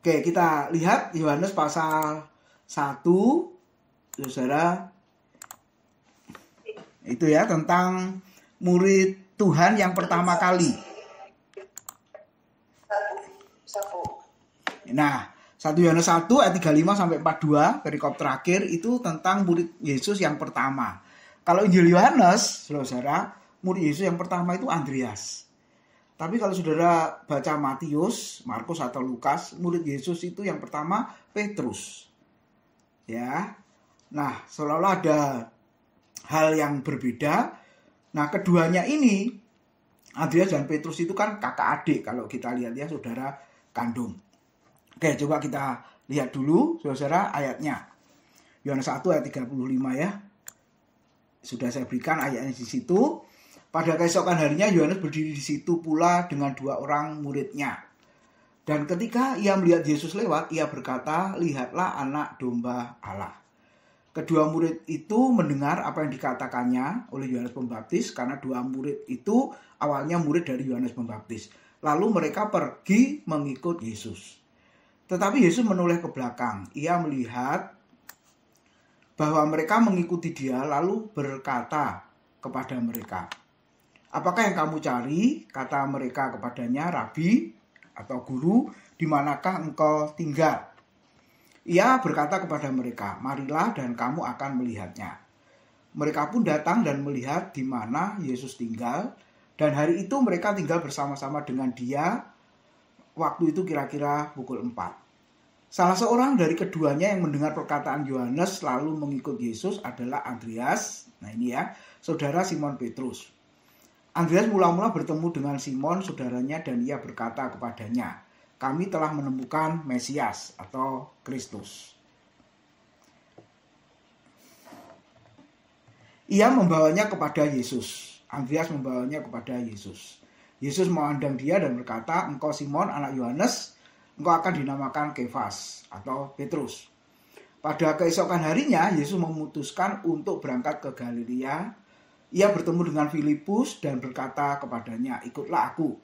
Oke, kita lihat Yohanes pasal 1, saudara. Itu ya, tentang murid Tuhan yang pertama kali. Nah, 1 Yohanes 1 ayat 35 sampai 42, perikop terakhir itu tentang murid Yesus yang pertama. Kalau Injil Yohanes, saudara, murid Yesus yang pertama itu Andreas. Tapi kalau saudara baca Matius, Markus atau Lukas, murid Yesus itu yang pertama Petrus. Ya. Nah, seolah-olah ada hal yang berbeda. Nah, keduanya ini, Andreas dan Petrus itu kan kakak adik kalau kita lihat ya, saudara kandung. Oke, coba kita lihat dulu, saudara, ayatnya. Yohanes 1 ayat 35 ya. Sudah saya berikan ayatnya di situ. Pada keesokan harinya Yohanes berdiri di situ pula dengan 2 orang muridnya. Dan ketika ia melihat Yesus lewat, ia berkata, "Lihatlah anak domba Allah." Kedua murid itu mendengar apa yang dikatakannya oleh Yohanes Pembaptis, karena 2 murid itu awalnya murid dari Yohanes Pembaptis. Lalu mereka pergi mengikut Yesus. Tetapi Yesus menoleh ke belakang. Ia melihat bahwa mereka mengikuti dia, lalu berkata kepada mereka, "Apakah yang kamu cari?" Kata mereka kepadanya, "Rabi," atau guru, "di manakah engkau tinggal?" Ia berkata kepada mereka, "Marilah dan kamu akan melihatnya." Mereka pun datang dan melihat di mana Yesus tinggal, dan hari itu mereka tinggal bersama-sama dengan dia. Waktu itu kira-kira pukul 4. Salah seorang dari keduanya yang mendengar perkataan Yohanes lalu mengikut Yesus adalah Andreas. Nah ini ya, saudara Simon Petrus. Andreas mula-mula bertemu dengan Simon, saudaranya, dan ia berkata kepadanya, "Kami telah menemukan Mesias atau Kristus." Ia membawanya kepada Yesus. Andreas membawanya kepada Yesus. Yesus memandang dia dan berkata, "Engkau Simon, anak Yohanes, engkau akan dinamakan Kefas atau Petrus." Pada keesokan harinya, Yesus memutuskan untuk berangkat ke Galilea. Ia bertemu dengan Filipus dan berkata kepadanya, "Ikutlah aku."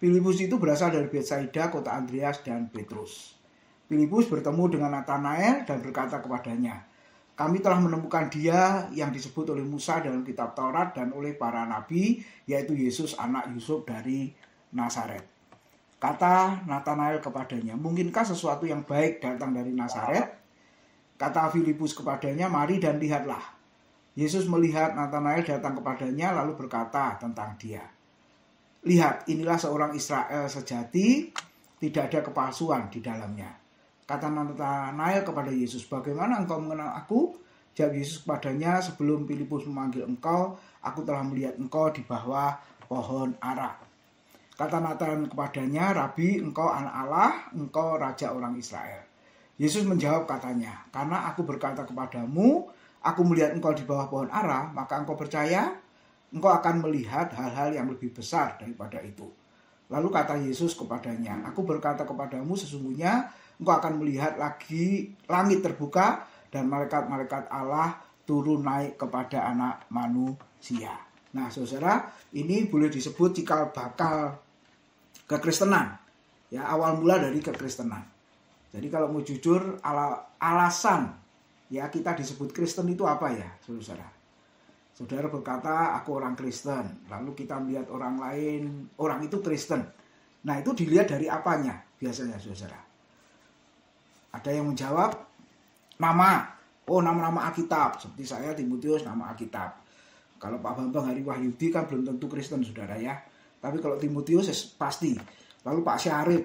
Filipus itu berasal dari Betsaida, kota Andreas dan Petrus. Filipus bertemu dengan Natanael dan berkata kepadanya, "Kami telah menemukan dia yang disebut oleh Musa dalam kitab Taurat dan oleh para nabi, yaitu Yesus anak Yusuf dari Nazaret." Kata Natanael kepadanya, "Mungkinkah sesuatu yang baik datang dari Nazaret?" Kata Filipus kepadanya, "Mari dan lihatlah." Yesus melihat Natanael datang kepadanya lalu berkata tentang dia, "Lihat, inilah seorang Israel sejati, tidak ada kepalsuan di dalamnya." Kata Natanael kepada Yesus, "Bagaimana engkau mengenal aku?" Jawab Yesus kepadanya, "Sebelum Filipus memanggil engkau, aku telah melihat engkau di bawah pohon ara." Kata Natanael kepadanya, "Rabi, engkau anak Allah, engkau raja orang Israel." Yesus menjawab katanya, "Karena aku berkata kepadamu, aku melihat engkau di bawah pohon ara, maka engkau percaya? Engkau akan melihat hal-hal yang lebih besar daripada itu." Lalu kata Yesus kepadanya, "Aku berkata kepadamu, sesungguhnya engkau akan melihat lagi langit terbuka dan malaikat-malaikat Allah turun naik kepada anak manusia." Nah, saudara, ini boleh disebut cikal bakal kekristenan. Ya, awal mula dari kekristenan. Jadi kalau mau jujur, alasan ya kita disebut Kristen itu apa ya, saudara? Saudara berkata, "Aku orang Kristen." Lalu kita melihat orang lain, orang itu Kristen. Nah, itu dilihat dari apanya biasanya, saudara? Ada yang menjawab, nama. Oh, nama-nama Alkitab. Seperti saya, Timotius, nama Alkitab. Kalau Pak Bambang Hari Wahyudi kan belum tentu Kristen, saudara ya. Tapi kalau Timotius pasti. Lalu Pak Syarif.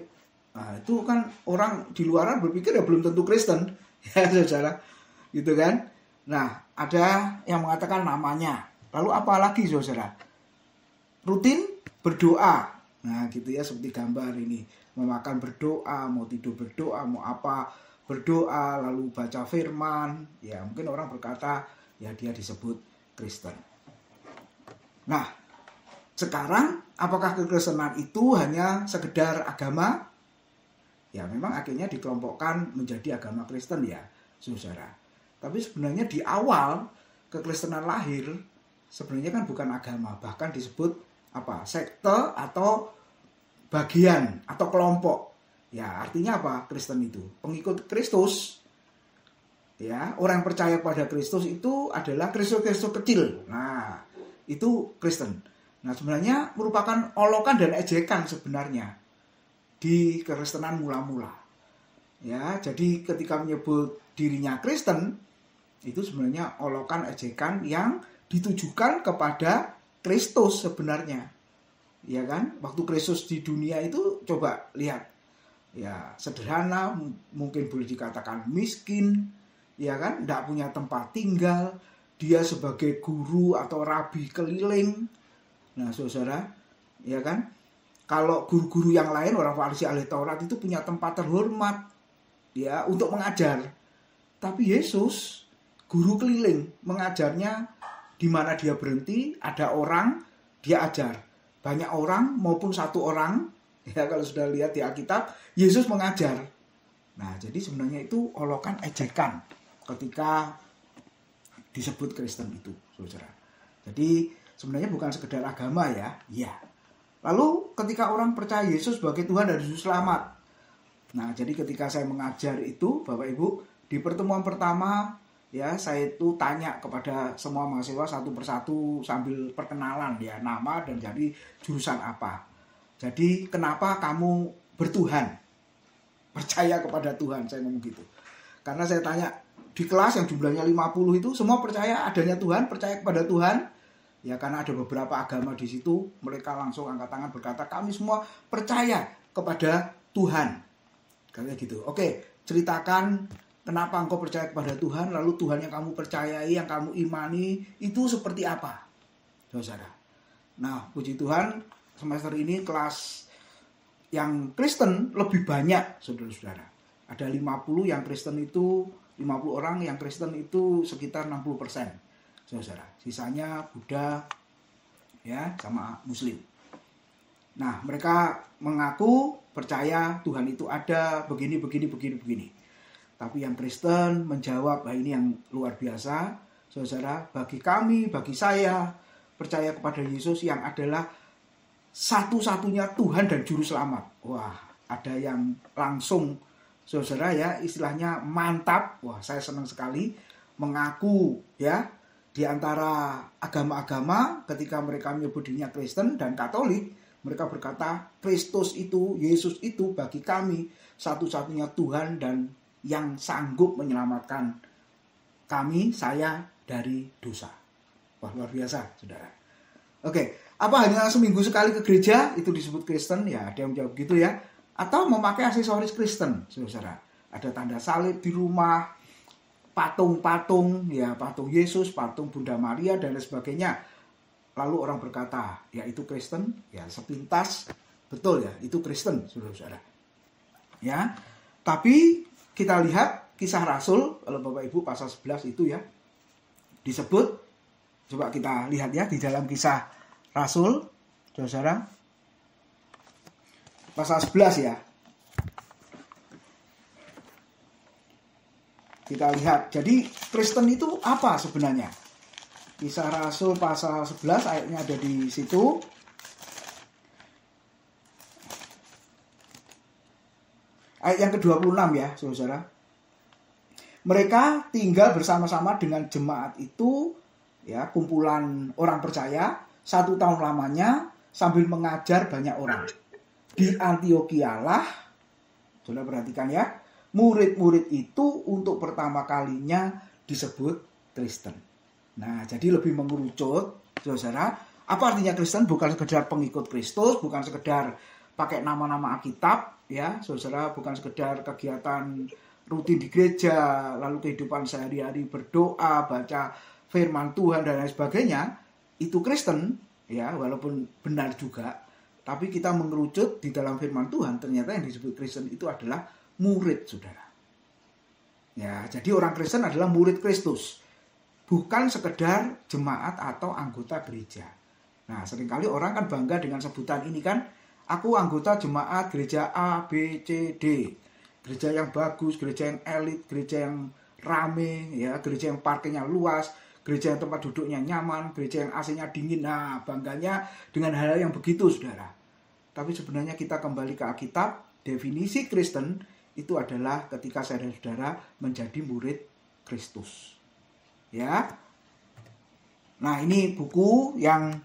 Nah, itu kan orang di luaran berpikir ya belum tentu Kristen. Ya, saudara. Gitu kan? Nah, ada yang mengatakan namanya. Lalu apa lagi, saudara? Rutin berdoa. Nah, gitu ya, seperti gambar ini. Mau makan berdoa, mau tidur berdoa, mau apa berdoa, lalu baca firman. Ya, mungkin orang berkata, ya dia disebut Kristen. Nah, sekarang apakah kekristenan itu hanya sekedar agama? Ya, memang akhirnya dikelompokkan menjadi agama Kristen ya, saudara. Tapi sebenarnya di awal kekristenan lahir sebenarnya kan bukan agama, bahkan disebut apa? Sekte atau bagian atau kelompok Ya, artinya apa? Kristen itu pengikut Kristus. Ya, orang yang percaya pada Kristus itu adalah Kristus-Kristus kecil. Nah, itu Kristen. Nah, sebenarnya merupakan olokan dan ejekan sebenarnya di kekristenan mula-mula. Ya, jadi ketika menyebut dirinya Kristen, itu sebenarnya olokan ejekan yang ditujukan kepada Kristus sebenarnya. Ya kan? Waktu Kristus di dunia itu coba lihat. Ya, sederhana, mungkin boleh dikatakan miskin, ya kan, tidak punya tempat tinggal, dia sebagai guru atau rabi keliling. Nah, saudara, ya kan, kalau guru-guru yang lain, orang Farisi ahli Taurat itu punya tempat terhormat, ya, untuk mengajar. Tapi Yesus, guru keliling, mengajarnya di mana dia berhenti, ada orang, dia ajar. Banyak orang maupun satu orang, ya kalau sudah lihat di Alkitab, Yesus mengajar. Nah, jadi sebenarnya itu olokan ejekan ketika disebut Kristen itu, saudara. Jadi sebenarnya bukan sekedar agama ya, iya. Lalu ketika orang percaya Yesus sebagai Tuhan dan Juru Selamat. Nah, jadi ketika saya mengajar itu, Bapak Ibu, di pertemuan pertama, ya saya itu tanya kepada semua mahasiswa satu persatu sambil perkenalan ya, nama dan jadi jurusan apa. Jadi kenapa kamu bertuhan? Percaya kepada Tuhan, saya ngomong gitu. Karena saya tanya, di kelas yang jumlahnya 50 itu semua percaya adanya Tuhan, percaya kepada Tuhan. Ya karena ada beberapa agama di situ, mereka langsung angkat tangan berkata, kami semua percaya kepada Tuhan. Kayak gitu. Oke, ceritakan kenapa engkau percaya kepada Tuhan, lalu Tuhan yang kamu percayai, yang kamu imani, itu seperti apa? Saudara. Nah, puji Tuhan, semester ini kelas yang Kristen lebih banyak, saudara-saudara. Ada 50 yang Kristen itu, 50 orang yang Kristen itu sekitar 60%, saudara. Sisanya Buddha, ya, sama Muslim. Nah, mereka mengaku percaya Tuhan itu ada, begini. Tapi yang Kristen menjawab, nah ini yang luar biasa, saudara. Bagi kami, bagi saya, percaya kepada Yesus yang adalah satu-satunya Tuhan dan Juru Selamat. Wah, ada yang langsung, saudara ya, istilahnya mantap. Wah, saya senang sekali mengaku ya, di antara agama-agama ketika mereka menyebut dirinya Kristen dan Katolik, mereka berkata Kristus itu, Yesus itu bagi kami satu-satunya Tuhan dan yang sanggup menyelamatkan kami, saya dari dosa. Wah, luar biasa, saudara. Oke, apa hanya seminggu sekali ke gereja itu disebut Kristen? Ya, ada yang jawab gitu ya. Atau memakai aksesoris Kristen, saudara. Ada tanda salib di rumah, patung-patung, ya patung Yesus, patung Bunda Maria dan lain sebagainya. Lalu orang berkata, ya itu Kristen, ya sepintas, betul ya, itu Kristen, saudara-saudara. Ya, tapi kita lihat Kisah Rasul, kalau Bapak Ibu pasal 11 itu ya, disebut, coba kita lihat ya, di dalam Kisah Rasul, saudara, pasal 11 ya. Kita lihat, jadi Kristen itu apa sebenarnya? Kisah Rasul pasal 11 ayatnya ada di situ. Ayat yang ke-26 ya, saudara. Mereka tinggal bersama-sama dengan jemaat itu, ya, kumpulan orang percaya, 1 tahun lamanya sambil mengajar banyak orang. Di Antiokhia lah, saudara perhatikan ya, murid-murid itu untuk pertama kalinya disebut Kristen. Nah, jadi lebih mengerucut, saudara. Apa artinya Kristen? Bukan sekedar pengikut Kristus, bukan sekedar pakai nama-nama Alkitab, ya, saudara. Bukan sekedar kegiatan rutin di gereja, lalu kehidupan sehari-hari berdoa, baca firman Tuhan dan lain sebagainya. Itu Kristen, ya, walaupun benar juga. Tapi kita mengerucut di dalam firman Tuhan, ternyata yang disebut Kristen itu adalah murid, saudara. Ya, jadi orang Kristen adalah murid Kristus. Bukan sekedar jemaat atau anggota gereja. Nah, seringkali orang kan bangga dengan sebutan ini kan. Aku anggota jemaat gereja A, B, C, D. Gereja yang bagus, gereja yang elit, gereja yang rame, ya, gereja yang parkirnya luas, gereja yang tempat duduknya nyaman, gereja yang AC-nya dingin. Nah, bangganya dengan hal yang begitu, saudara. Tapi sebenarnya kita kembali ke Alkitab, definisi Kristen itu adalah ketika saudara-saudara menjadi murid Kristus. Ya. Nah, ini buku yang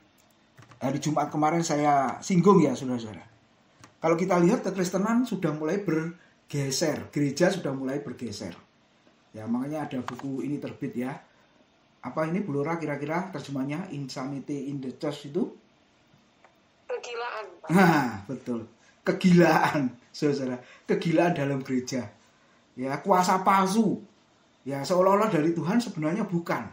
hari Jumat kemarin saya singgung ya, saudara-saudara. Kalau kita lihat kekristenan sudah mulai bergeser, gereja sudah mulai bergeser. Ya, makanya ada buku ini terbit ya. Apa ini, Bu Lora, kira-kira terjemahnya Insanity in the Church itu? Kegilaan. Nah, betul. Kegilaan, saudara. Kegilaan dalam gereja. Ya, kuasa palsu. Ya, seolah-olah dari Tuhan, sebenarnya bukan.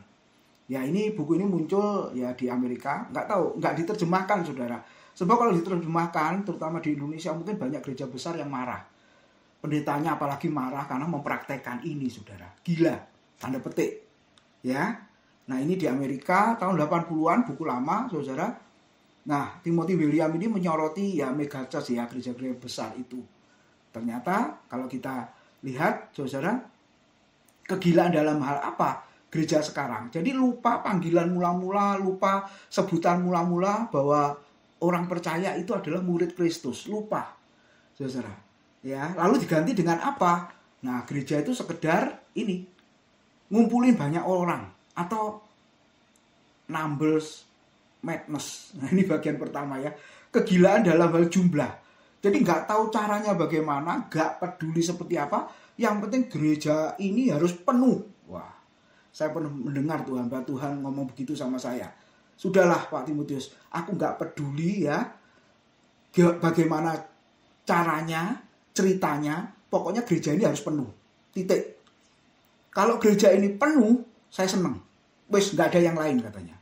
Ya, ini buku ini muncul ya di Amerika. Nggak diterjemahkan, saudara. Sebab kalau diterjemahkan, terutama di Indonesia, mungkin banyak gereja besar yang marah. Pendetanya apalagi marah karena mempraktekkan ini, saudara. Gila, tanda petik. Ya. Nah, ini di Amerika tahun 80-an, buku lama, saudara. Nah, Timothy William ini menyoroti ya mega church ya, gereja-gereja besar itu. Ternyata kalau kita lihat, saudara, kegilaan dalam hal apa gereja sekarang. Jadi lupa panggilan mula-mula, lupa sebutan mula-mula bahwa orang percaya itu adalah murid Kristus. Lupa, saudara. Ya, lalu diganti dengan apa? Nah, gereja itu sekedar ini, ngumpulin banyak orang. Atau numbers madness. Nah, ini bagian pertama ya. Kegilaan dalam hal jumlah. Jadi nggak tahu caranya bagaimana, nggak peduli seperti apa. Yang penting gereja ini harus penuh. Wah, saya pernah mendengar hamba Tuhan ngomong begitu sama saya. Sudahlah Pak Timotius, aku nggak peduli ya bagaimana caranya, ceritanya. Pokoknya gereja ini harus penuh. Titik. Kalau gereja ini penuh, saya senang. Wes, nggak ada yang lain katanya.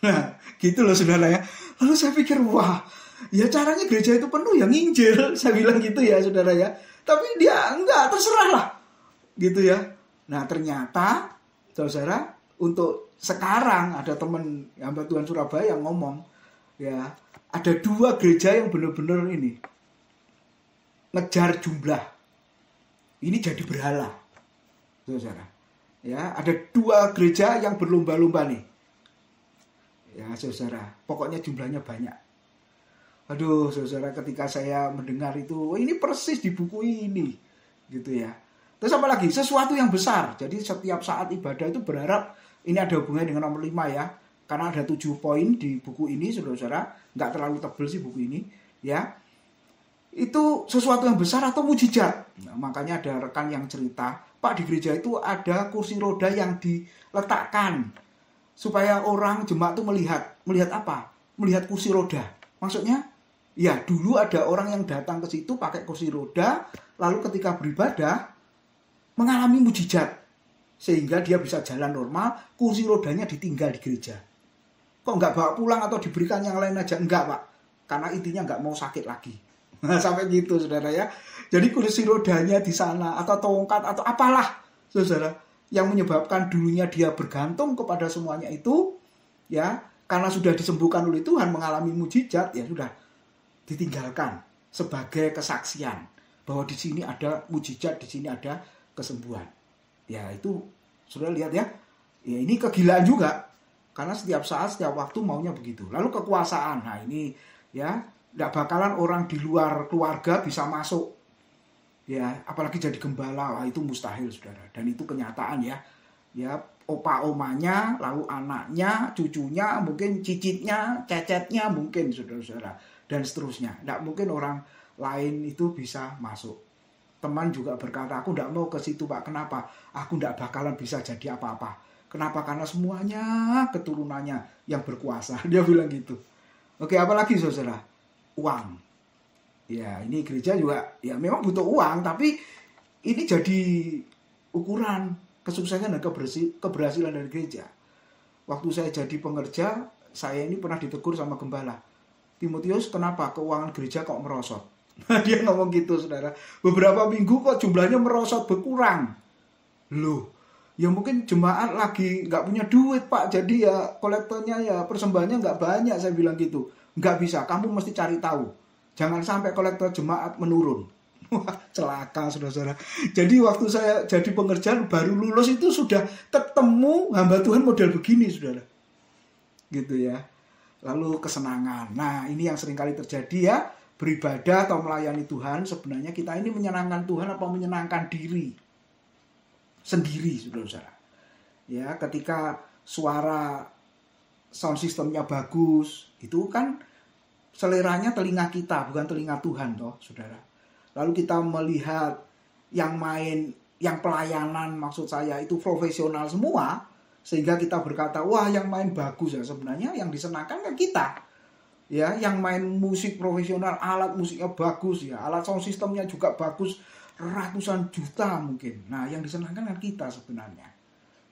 Nah, gitu loh saudara ya. Lalu saya pikir, wah, ya caranya gereja itu penuh ya nginjil. Saya bilang gitu ya saudara ya. Tapi dia enggak, terserah lah. Gitu ya. Nah, ternyata saudara, untuk sekarang ada teman hamba Tuhan Surabaya yang ngomong, ya, ada 2 gereja yang benar-benar ini ngejar jumlah. Ini jadi berhala. Saudara. Ya, ada 2 gereja yang berlomba-lomba nih. Ya, saudara, pokoknya jumlahnya banyak. Aduh, saudara, ketika saya mendengar itu, oh, ini persis di buku ini, gitu ya. Terus apa lagi? Sesuatu yang besar. Jadi setiap saat ibadah itu berharap, ini ada hubungannya dengan nomor 5 ya. Karena ada 7 poin di buku ini, saudara-saudara. Nggak terlalu tebal sih buku ini, ya. Itu sesuatu yang besar atau mujizat. Nah, makanya ada rekan yang cerita, Pak, di gereja itu ada kursi roda yang diletakkan supaya orang jemaat itu melihat apa? Melihat kursi roda. Maksudnya, ya dulu ada orang yang datang ke situ pakai kursi roda, lalu ketika beribadah mengalami mujizat sehingga dia bisa jalan normal, kursi rodanya ditinggal di gereja. Kok nggak bawa pulang atau diberikan yang lain aja? Enggak, Pak. Karena intinya nggak mau sakit lagi. Nah, sampai gitu, saudara ya. Jadi kursi rodanya di sana, atau tongkat, atau apalah, saudara, yang menyebabkan dulunya dia bergantung kepada semuanya itu, ya, karena sudah disembuhkan oleh Tuhan, mengalami mujizat, ya sudah, ditinggalkan sebagai kesaksian, bahwa di sini ada mujizat, di sini ada kesembuhan. Ya, itu, saudara lihat ya, ya ini kegilaan juga, karena setiap saat, setiap waktu maunya begitu. Lalu kekuasaan, nah ini, ya, tidak bakalan orang di luar keluarga bisa masuk. Ya, apalagi jadi gembala, itu mustahil, saudara. Dan itu kenyataan ya. Ya, opa-omanya, lalu anaknya, cucunya, mungkin cicitnya, cecetnya mungkin, saudara-saudara. Dan seterusnya. Tidak mungkin orang lain itu bisa masuk. Teman juga berkata, aku tidak mau ke situ, Pak. Kenapa? Aku tidak bakalan bisa jadi apa-apa. Kenapa? Karena semuanya keturunannya yang berkuasa. Dia bilang gitu. Oke, apalagi, saudara? Uang. Ya, ini gereja juga ya memang butuh uang, tapi ini jadi ukuran kesuksesan dan keberhasilan dari gereja. Waktu saya jadi pengerja, saya ini pernah ditegur sama gembala. Timotius, kenapa keuangan gereja kok merosot? Dia ngomong gitu, saudara. Beberapa minggu kok jumlahnya merosot, berkurang. Loh, ya mungkin jemaat lagi nggak punya duit, Pak. Jadi ya kolektornya ya persembahannya nggak banyak, saya bilang gitu. Nggak bisa, kamu mesti cari tahu. Jangan sampai kolektor jemaat menurun. Wah, celaka, saudara-saudara. Jadi waktu saya jadi pengerjaan, baru lulus itu sudah ketemu hamba Tuhan model begini, saudara. Gitu ya. Lalu kesenangan. Nah, ini yang seringkali terjadi ya. beribadah atau melayani Tuhan, sebenarnya kita ini menyenangkan Tuhan apa menyenangkan diri sendiri, saudara-saudara. Ya, ketika suara sound systemnya bagus, itu kan seleranya telinga kita, bukan telinga Tuhan toh, saudara. Lalu kita melihat yang main, yang pelayanan maksud saya itu profesional semua, sehingga kita berkata, wah yang main bagus ya. Sebenarnya yang disenangkan kan kita. Ya, yang main musik profesional, alat musiknya bagus ya, alat sound systemnya juga bagus, ratusan juta mungkin. Nah, yang disenangkan kan kita sebenarnya.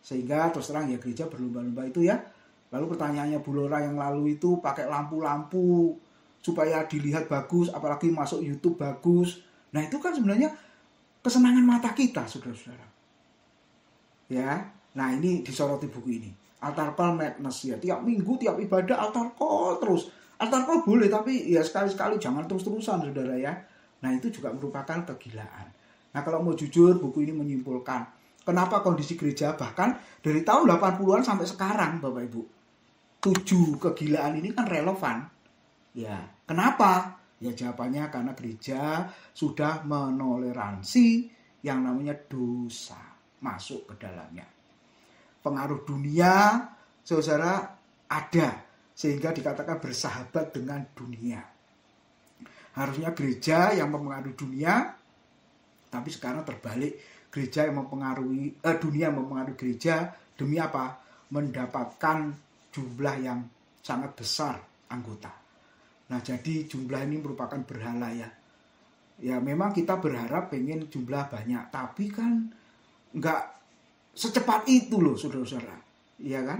Sehingga terus terang ya gereja berlomba-lomba itu ya. Lalu pertanyaannya Bu Lora yang lalu itu pakai lampu-lampu supaya dilihat bagus, apalagi masuk YouTube bagus. Nah, itu kan sebenarnya kesenangan mata kita, saudara-saudara. Ya, nah ini disoroti buku ini. Altar call madness ya. Tiap minggu, tiap ibadah altar call terus. Altar call boleh, tapi ya sekali-sekali jangan terus-terusan, saudara ya. Nah, itu juga merupakan kegilaan. Nah, kalau mau jujur, buku ini menyimpulkan kenapa kondisi gereja bahkan dari tahun 80-an sampai sekarang, Bapak Ibu. 7 kegilaan ini kan relevan. Ya, kenapa? Ya jawabannya karena gereja sudah menoleransi yang namanya dosa masuk ke dalamnya. Pengaruh dunia, saudara, ada. Sehingga dikatakan bersahabat dengan dunia. Harusnya gereja yang mempengaruhi dunia, tapi sekarang terbalik. Gereja yang mempengaruhi, dunia yang mempengaruhi gereja, demi apa? Mendapatkan jumlah yang sangat besar anggota. Nah, jadi jumlah ini merupakan berhala ya. Ya memang kita berharap pengen jumlah banyak, tapi kan nggak secepat itu loh, saudara-saudara. Iya kan?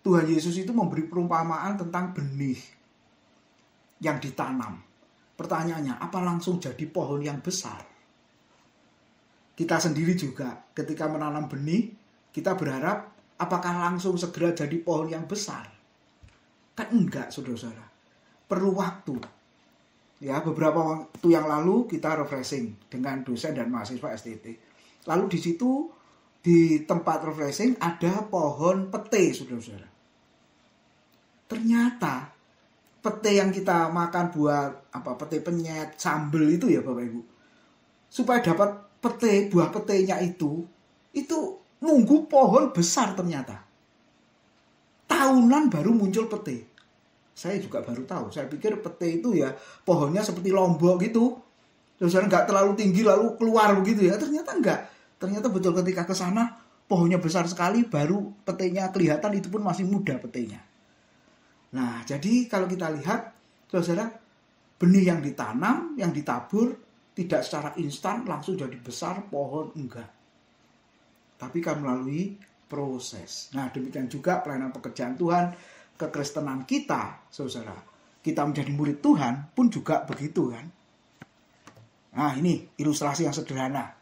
Tuhan Yesus itu memberi perumpamaan tentang benih yang ditanam. Pertanyaannya, apa langsung jadi pohon yang besar? Kita sendiri juga ketika menanam benih, kita berharap apakah langsung segera jadi pohon yang besar? Kan enggak, saudara-saudara. Perlu waktu. Ya, beberapa waktu yang lalu kita refreshing dengan dosen dan mahasiswa STT. Lalu di situ di tempat refreshing ada pohon pete, saudara-saudara. Ternyata pete yang kita makan buat pete penyet, sambel itu ya Bapak Ibu. Supaya dapat pete, buah petenya itu nunggu pohon besar ternyata. Tahunan baru muncul pete. Saya juga baru tahu. Saya pikir pete itu ya pohonnya seperti lombok gitu. Terus nggak terlalu tinggi lalu keluar begitu ya. Ternyata enggak. Ternyata betul ketika ke sana pohonnya besar sekali, baru petenya kelihatan, itu pun masih muda petenya. Nah, jadi kalau kita lihat, saudara, benih yang ditanam, yang ditabur, tidak secara instan langsung jadi besar pohon, enggak. Tapi kan melalui proses. Nah, demikian juga pelayanan pekerjaan Tuhan, kekristenan kita, saudara. Kita menjadi murid Tuhan pun juga begitu kan. Nah, ini ilustrasi yang sederhana.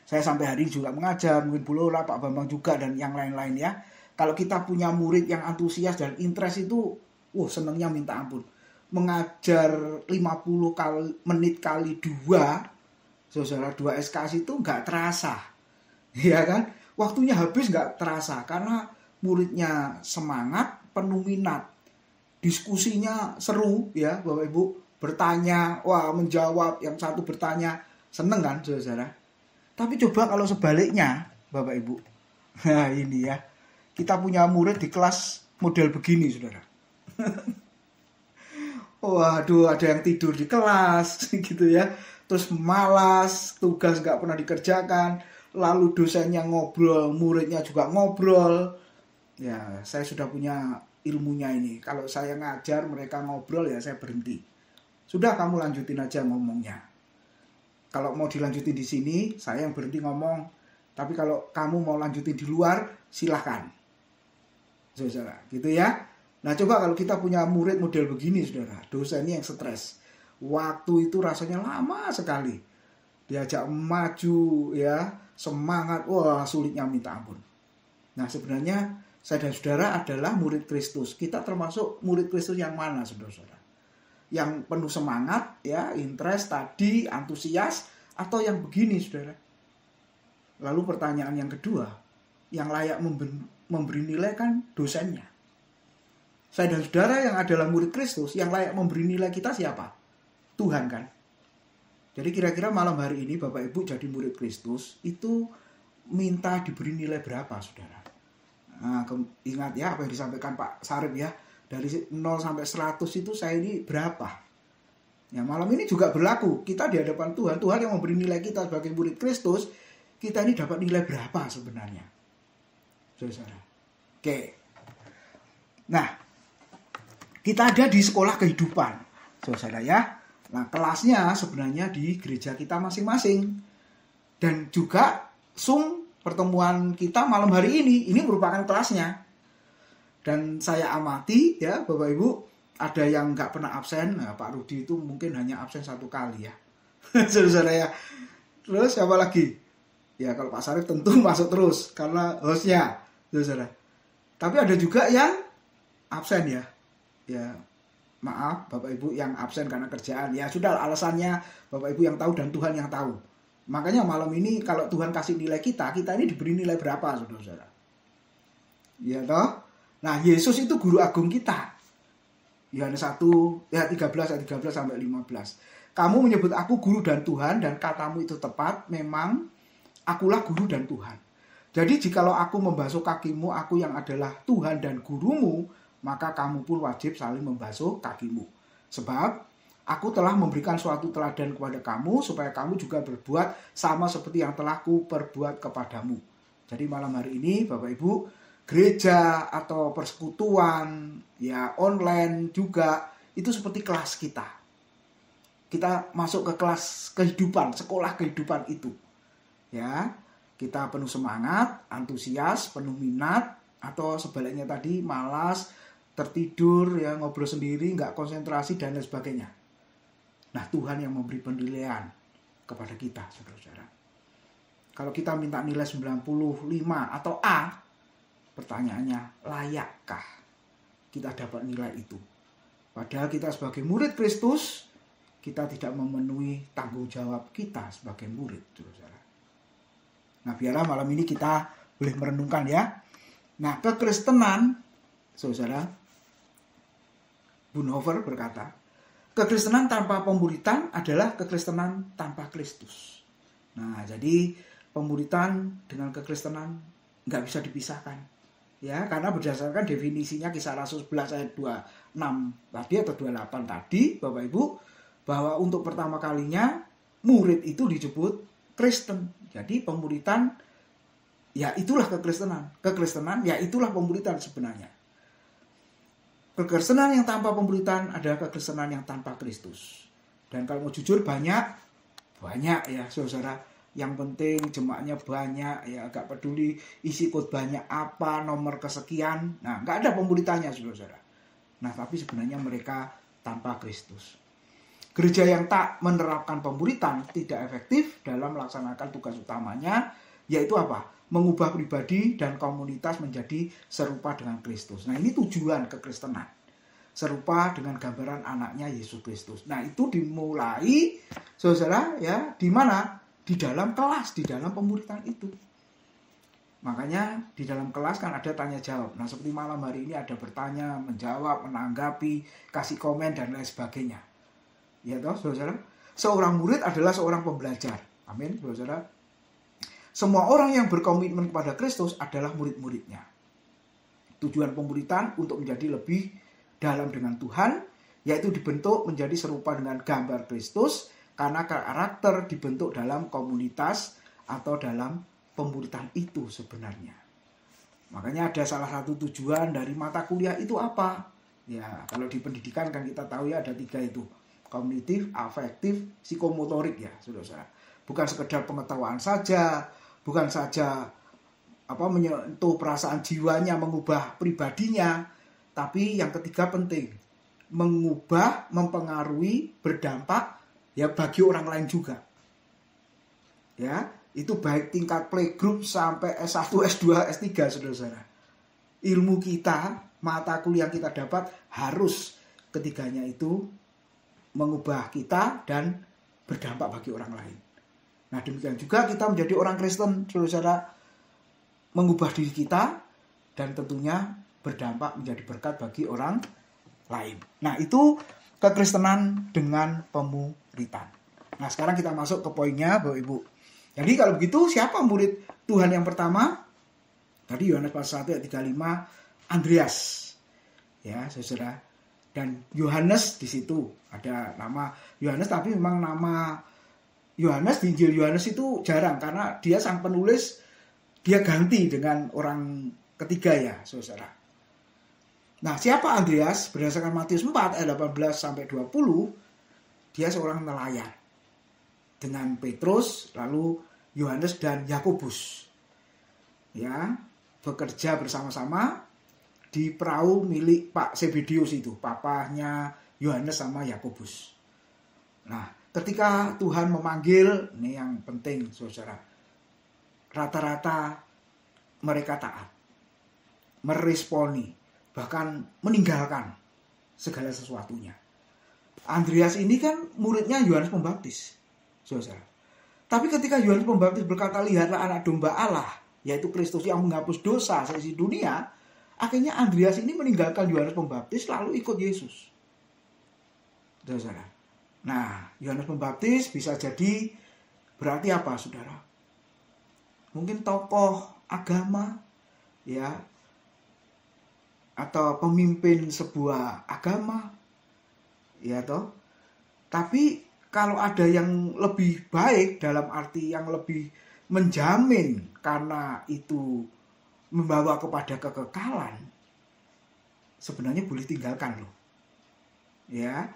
Saya sampai hari ini juga mengajar, mungkin Bu Lora, Pak Bambang juga, dan yang lain-lain ya. Kalau kita punya murid yang antusias dan interest itu, senangnya minta ampun. Mengajar 50 menit kali 2, saudara, 2 SKS itu nggak terasa. Ya kan? Waktunya habis nggak terasa, karena muridnya semangat, penuh minat. Diskusinya seru, ya Bapak Ibu. Bertanya, menjawab, yang satu bertanya, seneng kan saudara? Tapi coba kalau sebaliknya, Bapak Ibu. Nah ini ya. Kita punya murid di kelas model begini, saudara. Waduh, ada yang tidur di kelas, gitu ya. Terus malas, tugas nggak pernah dikerjakan. Lalu dosennya ngobrol, muridnya juga ngobrol. Ya, saya sudah punya ilmunya ini. Kalau saya ngajar, mereka ngobrol, ya saya berhenti. Sudah, kamu lanjutin aja ngomongnya. Kalau mau dilanjutin di sini, saya yang berhenti ngomong. Tapi kalau kamu mau lanjutin di luar, silahkan. Saudara, gitu ya. Nah, coba kalau kita punya murid model begini, saudara, dosennya yang stres. Waktu itu rasanya lama sekali. Diajak maju, ya, semangat, sulitnya minta ampun. Nah, sebenarnya saya dan saudara adalah murid Kristus. Kita termasuk murid Kristus yang mana, saudara-saudara? Yang penuh semangat, ya, interest tadi, antusias, atau yang begini, saudara? Lalu pertanyaan yang kedua, yang layak memberi nilai kan dosennya. Saya dan saudara yang adalah murid Kristus, yang layak memberi nilai kita siapa? Tuhan kan. Jadi kira-kira malam hari ini Bapak Ibu jadi murid Kristus itu minta diberi nilai berapa, saudara? Nah, ingat ya apa yang disampaikan Pak Sarip ya. Dari 0 sampai 100 itu saya ini berapa? Ya malam ini juga berlaku. Kita di hadapan Tuhan, Tuhan yang memberi nilai kita sebagai murid Kristus, kita ini dapat nilai berapa sebenarnya? Saudara. Oke. Nah, kita ada di sekolah kehidupan, saudara ya. Nah, kelasnya sebenarnya di gereja kita masing-masing. Dan juga Zoom pertemuan kita malam hari ini merupakan kelasnya. Dan saya amati ya Bapak Ibu, ada yang nggak pernah absen. Nah, Pak Rudi itu mungkin hanya absen 1 kali ya. Saudara ya. Terus siapa lagi? Ya kalau Pak Sarif tentu masuk terus karena hostnya, saudara. Tapi ada juga yang absen ya. Ya maaf Bapak Ibu yang absen karena kerjaan. Ya sudah alasannya Bapak Ibu yang tahu dan Tuhan yang tahu. Makanya malam ini kalau Tuhan kasih nilai kita ini diberi nilai berapa saudara-saudara? Ya toh? Nah Yesus itu guru agung kita. Yohanes 1 ya 13 sampai 15. Kamu menyebut aku guru dan Tuhan dan katamu itu tepat, memang akulah guru dan Tuhan. Jadi jikalau aku membasuh kakimu, aku yang adalah Tuhan dan gurumu, maka kamu pun wajib saling membasuh kakimu. Sebab aku telah memberikan suatu teladan kepada kamu, supaya kamu juga berbuat sama seperti yang telah ku perbuat kepadamu. Jadi malam hari ini Bapak Ibu, gereja atau persekutuan, ya online juga, itu seperti kelas kita. Kita masuk ke kelas kehidupan, sekolah kehidupan itu. Ya, kita penuh semangat, antusias, penuh minat, atau sebaliknya tadi malas, tertidur, ya ngobrol sendiri, nggak konsentrasi dan lain sebagainya. Nah, Tuhan yang memberi penilaian kepada kita, saudara-saudara. Kalau kita minta nilai 95 atau A, pertanyaannya, layakkah kita dapat nilai itu? Padahal kita sebagai murid Kristus, kita tidak memenuhi tanggung jawab kita sebagai murid, saudara. Nah, biarlah malam ini kita boleh merenungkan ya. Nah, kekristenan, saudara, Bonhoeffer berkata, kekristenan tanpa pemuritan adalah kekristenan tanpa Kristus. Nah, jadi pemuritan dengan kekristenan nggak bisa dipisahkan. Ya, karena berdasarkan definisinya Kisah Rasul 11 ayat 26 tadi atau 28 tadi, Bapak Ibu, bahwa untuk pertama kalinya murid itu disebut Kristen. Jadi pemuritan ya itulah kekristenan. Kekristenan ya itulah pemuritan sebenarnya. Kekristenan yang tanpa pemuritan adalah kekristenan yang tanpa Kristus. Dan kalau mau jujur banyak ya saudara. Yang penting jemaatnya banyak, ya agak peduli isi khotbahnya apa, nomor kesekian. Nah, nggak ada pemuritannya saudara. Nah, tapi sebenarnya mereka tanpa Kristus. Gereja yang tak menerapkan pemuritan tidak efektif dalam melaksanakan tugas utamanya, yaitu apa? Mengubah pribadi dan komunitas menjadi serupa dengan Kristus. Nah, ini tujuan kekristenan. Serupa dengan gambaran anaknya Yesus Kristus. Nah, itu dimulai, saudara, ya, di mana? Di dalam kelas, di dalam pemuritan itu. Makanya di dalam kelas kan ada tanya jawab. Nah, seperti malam hari ini ada bertanya, menjawab, menanggapi, kasih komen, dan lain sebagainya. Ya toh, saudara? Seorang murid adalah seorang pembelajar. Amin, saudara. Semua orang yang berkomitmen kepada Kristus adalah murid-muridnya. Tujuan pemuritan untuk menjadi lebih dalam dengan Tuhan, yaitu dibentuk menjadi serupa dengan gambar Kristus, karena karakter dibentuk dalam komunitas atau dalam pemuritan itu sebenarnya. Makanya ada salah satu tujuan dari mata kuliah itu apa? Ya, kalau di pendidikan kan kita tahu ya ada 3 itu. Kognitif, afektif, psikomotorik ya, saudara. Bukan sekedar pengetahuan saja, bukan saja menyentuh perasaan jiwanya, mengubah pribadinya, tapi yang ketiga penting, mengubah, mempengaruhi, berdampak ya bagi orang lain juga. Ya, itu baik tingkat playgroup sampai S1, S2, S3, saudara-saudara. Ilmu kita, mata kuliah kita dapat harus ketiganya itu mengubah kita dan berdampak bagi orang lain. Nah, demikian juga kita menjadi orang Kristen, saudara, mengubah diri kita dan tentunya berdampak menjadi berkat bagi orang lain. Nah, itu kekristenan dengan pemuritan. Nah, sekarang kita masuk ke poinnya, Bapak Ibu. Jadi kalau begitu, siapa murid Tuhan yang pertama? Tadi Yohanes pasal 1 ayat 35, Andreas. Ya, saudara. Dan Yohanes di situ ada nama Yohanes, tapi memang nama Yohanes di Injil Yohanes itu jarang karena dia sang penulis, dia ganti dengan orang ketiga ya, saudara. Nah, siapa Andreas? Berdasarkan Matius 4 ayat 18 sampai 20, dia seorang nelayan dengan Petrus, lalu Yohanes dan Yakobus. Ya, bekerja bersama-sama di perahu milik Pak Zebedeus itu, papahnya Yohanes sama Yakobus. Nah, ketika Tuhan memanggil, ini yang penting, saudara, rata-rata mereka taat, meresponi, bahkan meninggalkan segala sesuatunya. Andreas ini kan muridnya Yohanes Pembaptis, saudara. Tapi ketika Yohanes Pembaptis berkata, lihatlah anak domba Allah, yaitu Kristus yang menghapus dosa seisi dunia, akhirnya Andreas ini meninggalkan Yohanes Pembaptis lalu ikut Yesus. Saudara. Nah, Yohanes Pembaptis bisa jadi berarti apa, saudara? Mungkin tokoh agama, ya, atau pemimpin sebuah agama, ya toh. Tapi kalau ada yang lebih baik dalam arti yang lebih menjamin karena itu membawa kepada kekekalan, sebenarnya boleh tinggalkan loh. Ya,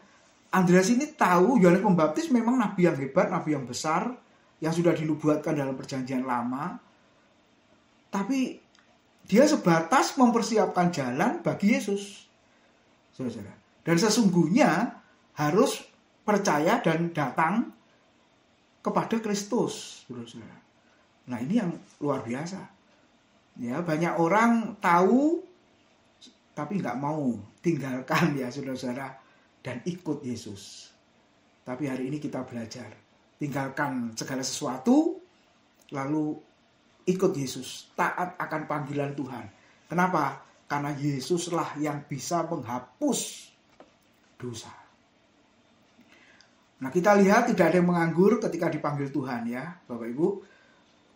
Andreas ini tahu Yohanes Pembaptis memang nabi yang hebat, nabi yang besar, yang sudah dinubuatkan dalam perjanjian lama. Tapi dia sebatas mempersiapkan jalan bagi Yesus. Saudara. Dan sesungguhnya harus percaya dan datang kepada Kristus, saudara. Nah, ini yang luar biasa. Ya, banyak orang tahu tapi nggak mau tinggalkan ya, saudara-saudara, dan ikut Yesus. Tapi hari ini kita belajar tinggalkan segala sesuatu lalu ikut Yesus, taat akan panggilan Tuhan. Kenapa? Karena Yesuslah yang bisa menghapus dosa. Nah, kita lihat tidak ada yang menganggur ketika dipanggil Tuhan ya, Bapak Ibu.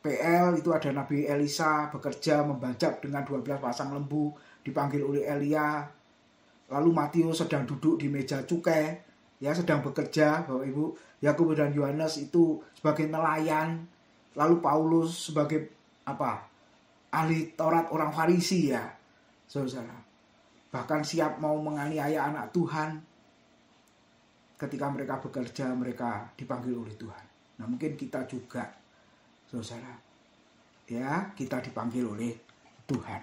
PL itu ada Nabi Elisa bekerja membajak dengan 12 pasang lembu, dipanggil oleh Elia. Lalu Matius sedang duduk di meja cukai, ya, sedang bekerja, Bapak Ibu. Yakobus dan Yohanes itu sebagai nelayan. Lalu Paulus sebagai ahli Taurat orang Farisi ya, saudara. Bahkan siap mau menganiaya anak Tuhan. Ketika mereka bekerja, mereka dipanggil oleh Tuhan. Nah, mungkin kita juga, saudara, ya, kita dipanggil oleh Tuhan.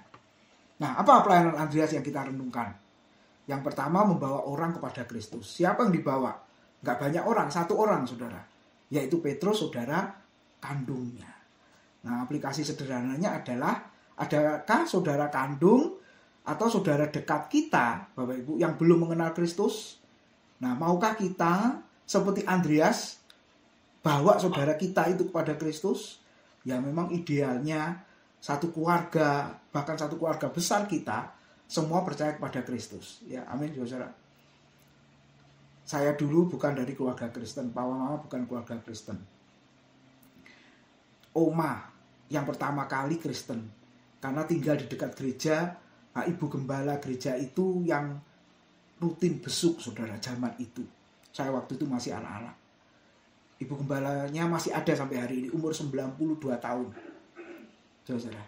Nah, apa pelayanan Andreas yang kita renungkan? Yang pertama, membawa orang kepada Kristus. Siapa yang dibawa? Nggak banyak orang, satu orang, saudara. Yaitu Petrus, saudara kandungnya. Nah, aplikasi sederhananya adalah, adakah saudara kandung atau saudara dekat kita, Bapak Ibu, yang belum mengenal Kristus? Nah, maukah kita seperti Andreas bawa saudara kita itu kepada Kristus? Ya, memang idealnya satu keluarga, bahkan satu keluarga besar kita, semua percaya kepada Kristus. Ya, amin, saudara. Saya dulu bukan dari keluarga Kristen, papa mama bukan keluarga Kristen. Oma yang pertama kali Kristen, karena tinggal di dekat gereja. Nah, ibu gembala gereja itu yang rutin besuk, saudara, zaman itu. Saya waktu itu masih anak-anak. Ibu gembalanya masih ada sampai hari ini, umur 92 tahun. Saudara.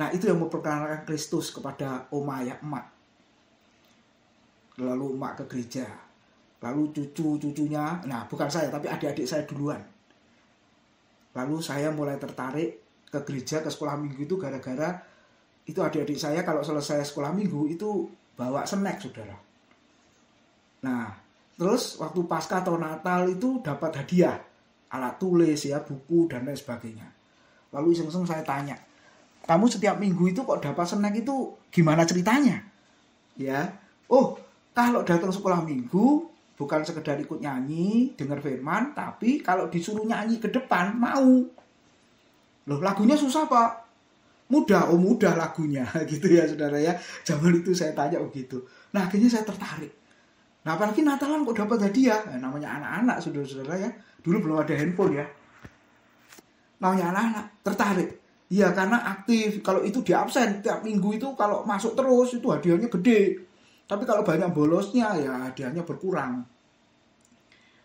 Nah, itu yang memperkenalkan Kristus kepada oma ya, emak. Lalu emak ke gereja. Lalu cucu-cucunya, nah bukan saya, tapi adik-adik saya duluan. Lalu saya mulai tertarik ke gereja, ke sekolah minggu itu gara-gara itu adik-adik saya kalau selesai sekolah minggu itu bawa snack, saudara. Nah, terus waktu Paskah atau Natal itu dapat hadiah, alat tulis ya, buku dan lain sebagainya. Lalu iseng-iseng saya tanya, kamu setiap minggu itu kok dapat snack itu gimana ceritanya? Ya, oh, kalau datang sekolah minggu bukan sekedar ikut nyanyi, dengar firman, tapi kalau disuruh nyanyi ke depan mau. Loh, lagunya susah Pak? Mudah, oh mudah lagunya gitu ya, saudara ya. Zaman itu saya tanya begitu. Nah, akhirnya saya tertarik. Nah apalagi Natalan kok dapat hadiah. Namanya anak-anak saudara-saudara ya. Dulu belum ada handphone ya. Namanya anak-anak tertarik. Iya karena aktif. Kalau itu di absen tiap minggu itu kalau masuk terus itu hadiahnya gede. Tapi kalau banyak bolosnya ya hadiahnya berkurang.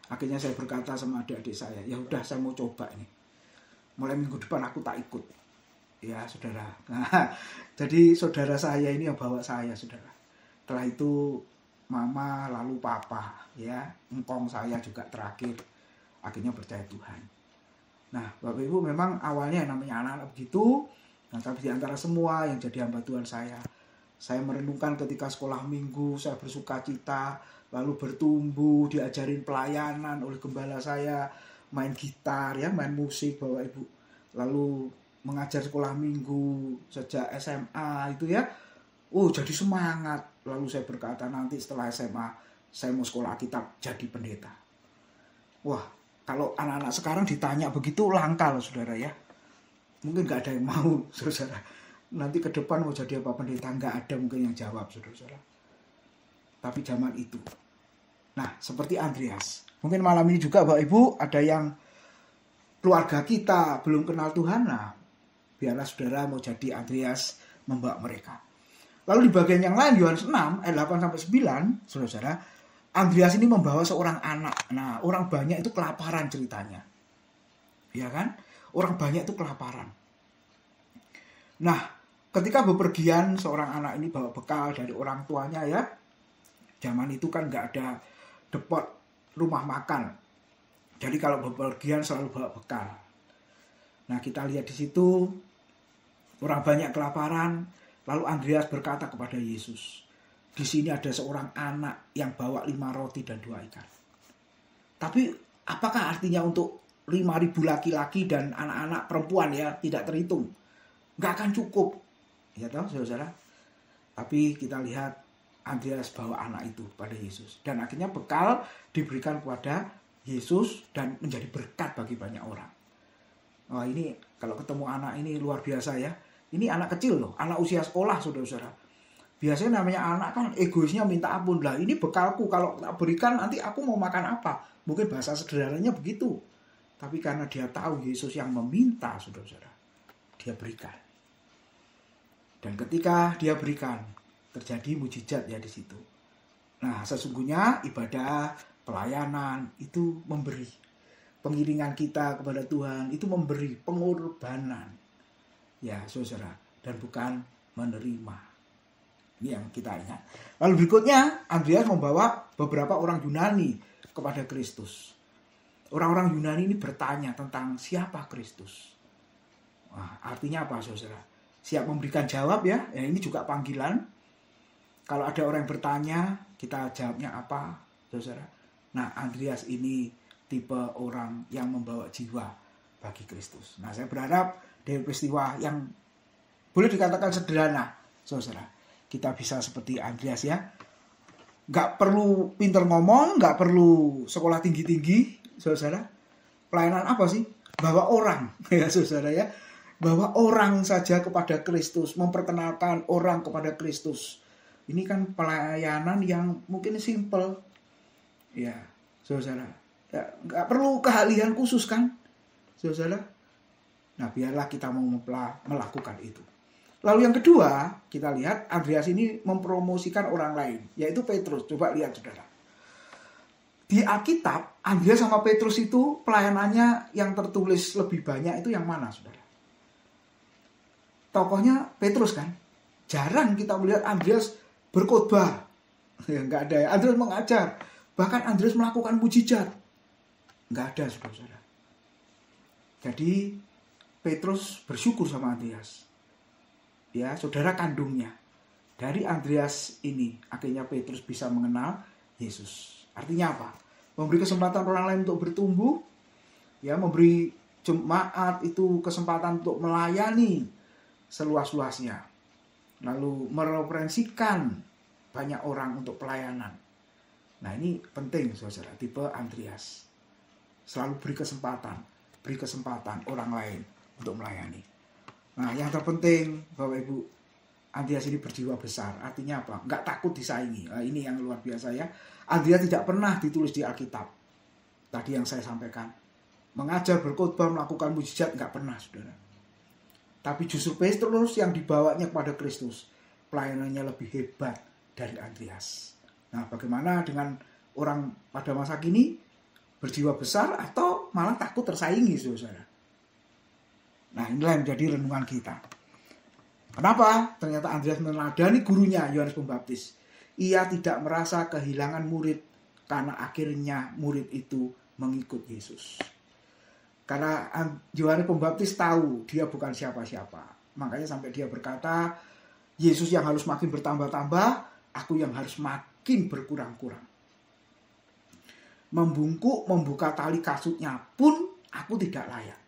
Akhirnya saya berkata sama adik-adik saya, ya udah saya mau coba ini. Mulai minggu depan aku tak ikut. Ya saudara. Nah, jadi saudara saya ini yang bawa saya saudara. Setelah itu mama lalu papa ya. Engkong saya juga terakhir. Akhirnya percaya Tuhan. Nah Bapak Ibu memang awalnya namanya anak-anak begitu. Nah tapi di antara semua yang jadi hamba Tuhan saya merenungkan ketika sekolah minggu saya bersuka cita. Lalu bertumbuh, diajarin pelayanan oleh gembala saya. Main gitar ya, main musik Bapak Ibu. Lalu mengajar sekolah minggu sejak SMA itu ya. Oh jadi semangat. Lalu saya berkata nanti setelah SMA saya mau sekolah Alkitab jadi pendeta. Wah kalau anak-anak sekarang ditanya begitu langka loh saudara ya. Mungkin gak ada yang mau saudara. Nanti ke depan mau jadi apa pendeta. Gak ada mungkin yang jawab saudara-saudara. Tapi zaman itu. Nah seperti Andreas. Mungkin malam ini juga Bapak Ibu ada yang keluarga kita belum kenal Tuhan. Nah biarlah saudara mau jadi Andreas membawa mereka. Lalu di bagian yang lain Yohanes 6 ayat 8-9 saudara-saudara. Andreas ini membawa seorang anak. Nah orang banyak itu kelaparan ceritanya. Ya kan? Orang banyak itu kelaparan. Nah ketika bepergian seorang anak ini bawa bekal dari orang tuanya ya. Zaman itu kan gak ada depot rumah makan. Jadi kalau bepergian selalu bawa bekal. Nah kita lihat di situ orang banyak kelaparan. Lalu Andreas berkata kepada Yesus, di sini ada seorang anak yang bawa 5 roti dan 2 ikan. Tapi apakah artinya untuk 5.000 laki-laki dan anak-anak perempuan ya tidak terhitung? Gak akan cukup. Ya tahu saudara. Tapi kita lihat Andreas bawa anak itu pada Yesus. Dan akhirnya bekal diberikan kepada Yesus dan menjadi berkat bagi banyak orang. Wah ini kalau ketemu anak ini luar biasa ya. Ini anak kecil loh, anak usia sekolah saudara-saudara. Biasanya namanya anak kan egoisnya minta ampun. Lah ini bekalku kalau tak berikan nanti aku mau makan apa. Mungkin bahasa sederhananya begitu. Tapi karena dia tahu Yesus yang meminta saudara-saudara. Dia berikan. Dan ketika dia berikan, terjadi mujizat ya di situ. Nah, sesungguhnya ibadah, pelayanan itu memberi. Pengiringan kita kepada Tuhan itu memberi pengorbanan. Ya, saudara, dan bukan menerima. Ini yang kita ingat. Lalu berikutnya, Andreas membawa beberapa orang Yunani kepada Kristus. Orang-orang Yunani ini bertanya tentang siapa Kristus. Wah, artinya apa, saudara? Siap memberikan jawab ya. Ya, ini juga panggilan. Kalau ada orang yang bertanya, kita jawabnya apa, saudara? Nah, Andreas ini tipe orang yang membawa jiwa bagi Kristus. Nah, saya berharap dari peristiwa yang boleh dikatakan sederhana, saudara, kita bisa seperti Andreas ya. Gak perlu pinter ngomong, gak perlu sekolah tinggi-tinggi, saudara. Pelayanan apa sih? Bawa orang, ya saudara ya. Bawa orang saja kepada Kristus, memperkenalkan orang kepada Kristus. Ini kan pelayanan yang mungkin simple, ya, saudara. Ya, gak perlu keahlian khusus kan, saudara. Nah, biarlah kita mau melakukan itu. Lalu yang kedua, kita lihat Andreas ini mempromosikan orang lain, yaitu Petrus. Coba lihat, saudara. Di Alkitab, Andreas sama Petrus itu pelayanannya yang tertulis lebih banyak itu yang mana, saudara? Tokohnya Petrus kan? Jarang kita melihat Andreas berkhotbah. Ya, nggak ada ya. Andreas mengajar. Bahkan Andreas melakukan mujizat. Nggak ada, saudara. Jadi, Petrus bersyukur sama Andreas. Ya, saudara kandungnya. Dari Andreas ini, akhirnya Petrus bisa mengenal Yesus. Artinya apa? Memberi kesempatan orang lain untuk bertumbuh. Ya, memberi jemaat itu kesempatan untuk melayani seluas-luasnya. Lalu mereferensikan banyak orang untuk pelayanan. Nah, ini penting, saudara. Tipe Andreas. Selalu beri kesempatan orang lain untuk melayani. Nah, yang terpenting, Bapak Ibu, Andreas ini berjiwa besar. Artinya apa? Nggak takut disaingi. Nah, ini yang luar biasa ya. Andreas tidak pernah ditulis di Alkitab. Tadi yang saya sampaikan. Mengajar, berkhotbah, melakukan mujizat, nggak pernah, saudara. Tapi justru Petrus yang dibawanya kepada Kristus, pelayanannya lebih hebat dari Andreas. Nah, bagaimana dengan orang pada masa kini? Berjiwa besar atau malah takut tersaingi, saudara? Nah, inilah yang menjadi renungan kita. Kenapa? Ternyata Andreas meneladani gurunya Yohanes Pembaptis. Ia tidak merasa kehilangan murid karena akhirnya murid itu mengikut Yesus. Karena Yohanes Pembaptis tahu dia bukan siapa-siapa. Makanya sampai dia berkata, Yesus yang harus makin bertambah-tambah, aku yang harus makin berkurang-kurang. Membuka tali kasutnya pun aku tidak layak.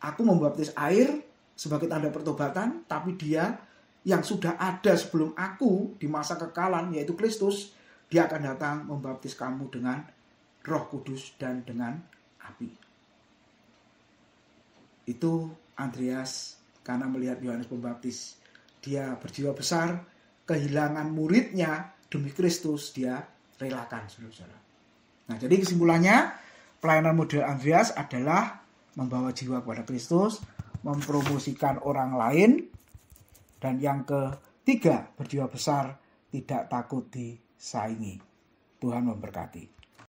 Aku membaptis air sebagai tanda pertobatan, tapi dia yang sudah ada sebelum aku di masa kekalan, yaitu Kristus, dia akan datang membaptis kamu dengan Roh Kudus dan dengan api. Itu Andreas karena melihat Yohanes Pembaptis. Dia berjiwa besar, kehilangan muridnya demi Kristus, dia relakan, saudara-saudara. Nah, jadi kesimpulannya, pelayanan model Andreas adalah membawa jiwa kepada Kristus, mempromosikan orang lain, dan yang ketiga, berjiwa besar, tidak takut disaingi. Tuhan memberkati.